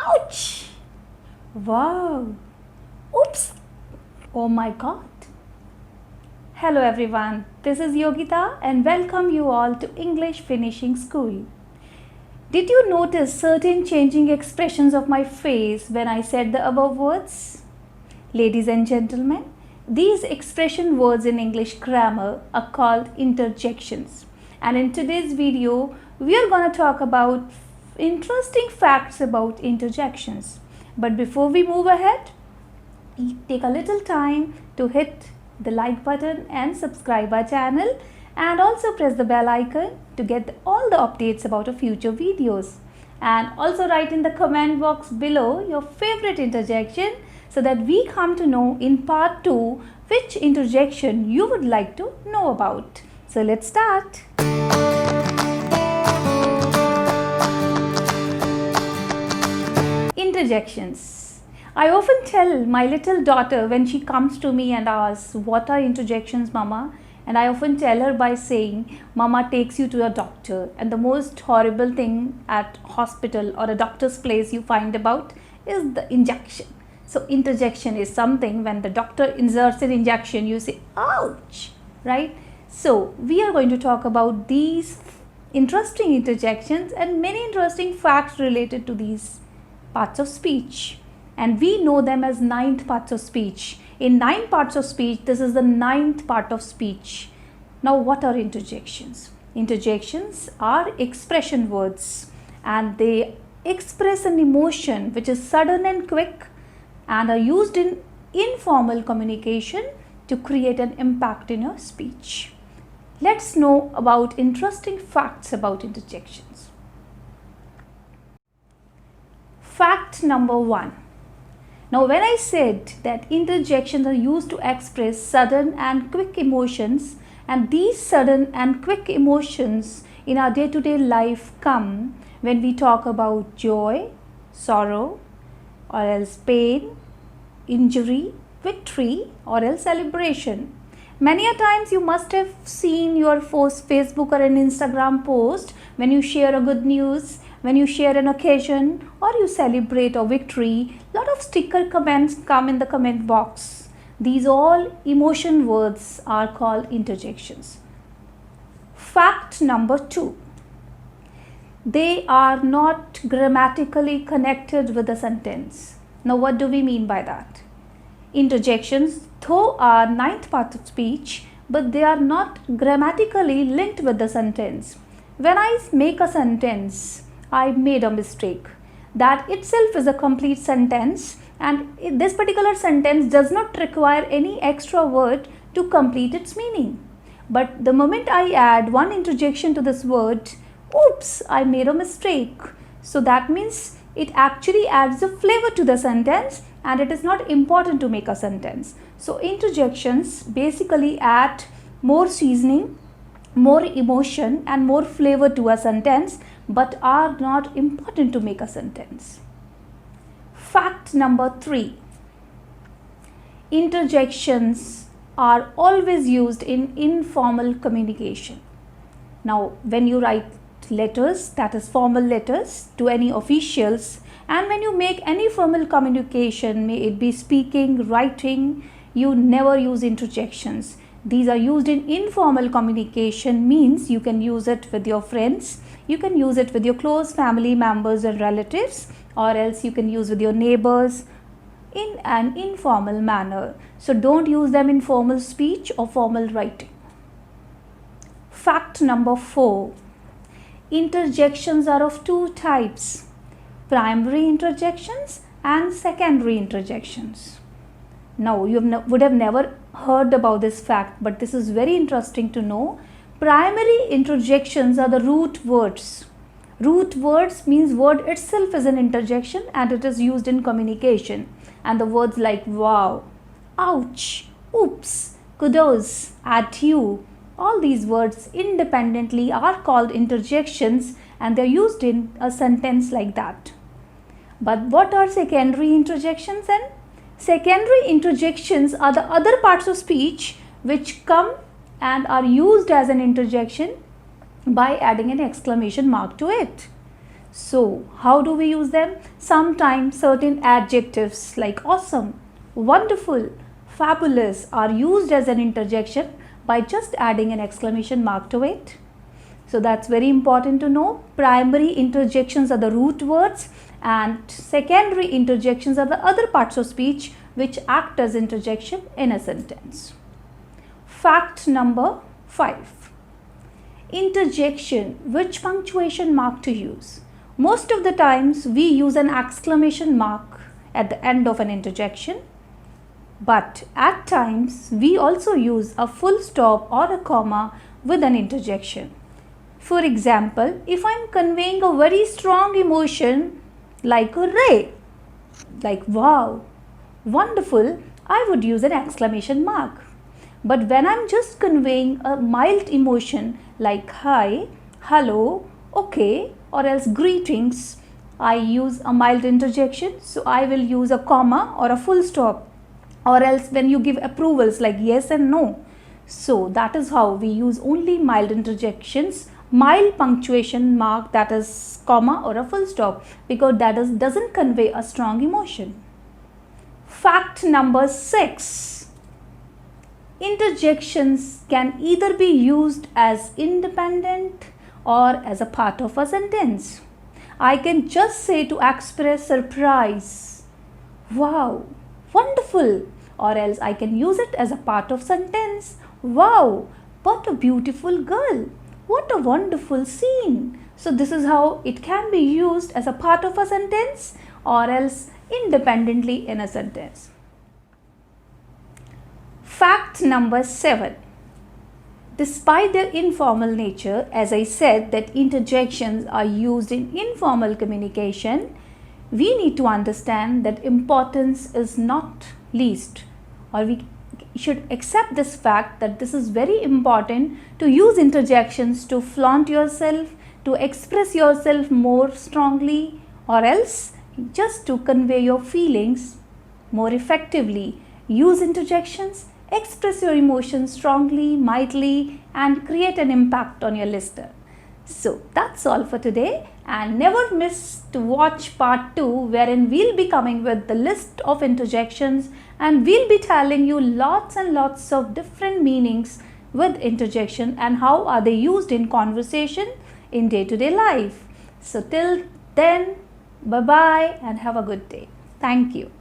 Ouch! Wow! Oops! Oh my God! Hello everyone, this is Yogita and welcome you all to English Finishing School. Did you notice certain changing expressions of my face when I said the above words? Ladies and gentlemen, these expression words in English grammar are called interjections. And in today's video, we are going to talk about interesting facts about interjections. But before we move ahead, take a little time to hit the like button and subscribe our channel, and also press the bell icon to get all the updates about our future videos. And also write in the comment box below your favorite interjection so that we come to know in part 2 which interjection you would like to know about. So let's start. Interjections. I often tell my little daughter when she comes to me and asks, "What are interjections, Mama?" And I often tell her by saying, Mama takes you to a doctor, and the most horrible thing at hospital or a doctor's place you find about is the injection. So interjection is something when the doctor inserts an injection, you say, ouch, right? So we are going to talk about these interesting interjections and many interesting facts related to these parts of speech. And we know them as 9th parts of speech. In 9 parts of speech, this is the 9th part of speech. Now, what are interjections? Interjections are expression words, and they express an emotion which is sudden and quick and are used in informal communication to create an impact in your speech. Let's know about interesting facts about interjections. Fact number 1. Now, when I said that interjections are used to express sudden and quick emotions, and these sudden and quick emotions in our day-to-day life come when we talk about joy, sorrow, or else pain, injury, victory, or else celebration. Many a times you must have seen your Facebook or an Instagram post when you share a good news, when you share an occasion, or you celebrate a victory. Lot of sticker comments come in the comment box. These all emotion words are called interjections. Fact number 2. They are not grammatically connected with the sentence. Now, what do we mean by that? Interjections, though, are 9th part of speech, but they are not grammatically linked with the sentence. When I make a sentence, I made a mistake. That itself is a complete sentence, and this particular sentence does not require any extra word to complete its meaning. But the moment I add one interjection to this word, oops, I made a mistake. So that means it actually adds a flavor to the sentence, and it is not important to make a sentence. So interjections basically add more seasoning, more emotion and more flavor to a sentence, but are not important to make a sentence. Fact number 3. Interjections are always used in informal communication. Now, when you write letters, that is formal letters to any officials, and when you make any formal communication, may it be speaking, writing, you never use interjections. These are used in informal communication, means you can use it with your friends, you can use it with your close family members and relatives, or else you can use with your neighbors in an informal manner. So don't use them in formal speech or formal writing. Fact number 4. Interjections are of 2 types: primary interjections and secondary interjections. Now, you would have never heard about this fact, but this is very interesting to know. Primary interjections are the root words. Root words means word itself is an interjection and it is used in communication. And the words like wow, ouch, oops, kudos, adieu, all these words independently are called interjections, and they are used in a sentence like that. But what are secondary interjections then? Secondary interjections are the other parts of speech which come and are used as an interjection by adding an exclamation mark to it. So, how do we use them? Sometimes certain adjectives like awesome, wonderful, fabulous are used as an interjection by just adding an exclamation mark to it. So that's very important to know. Primary interjections are the root words and secondary interjections are the other parts of speech which act as interjection in a sentence. Fact number 5. Interjection, which punctuation mark to use? Most of the times we use an exclamation mark at the end of an interjection, but at times we also use a full stop or a comma with an interjection. For example, if I am conveying a very strong emotion like hooray, like wow, wonderful, I would use an exclamation mark. But when I am just conveying a mild emotion like hi, hello, okay, or else greetings, I use a mild interjection. So I will use a comma or a full stop, or else when you give approvals like yes and no. So that is how we use only mild interjections, mild punctuation mark, that is comma or a full stop, because that doesn't convey a strong emotion. Fact number 6. Interjections can either be used as independent or as a part of a sentence. I can just say to express surprise, wow, wonderful, or else I can use it as a part of sentence, wow, what a beautiful girl, what a wonderful scene. So this is how it can be used as a part of a sentence or else independently in a sentence. Fact number 7. Despite their informal nature, as I said that interjections are used in informal communication, we need to understand that importance is not least, or we should accept this fact that this is very important to use interjections to flaunt yourself, to express yourself more strongly, or else just to convey your feelings more effectively. Use interjections, express your emotions strongly, mildly, and create an impact on your listener. So that's all for today, and never miss to watch part 2, wherein we'll be coming with the list of interjections and we'll be telling you lots and lots of different meanings with interjection and how are they used in conversation in day-to-day life. So till then, bye-bye and have a good day. Thank you.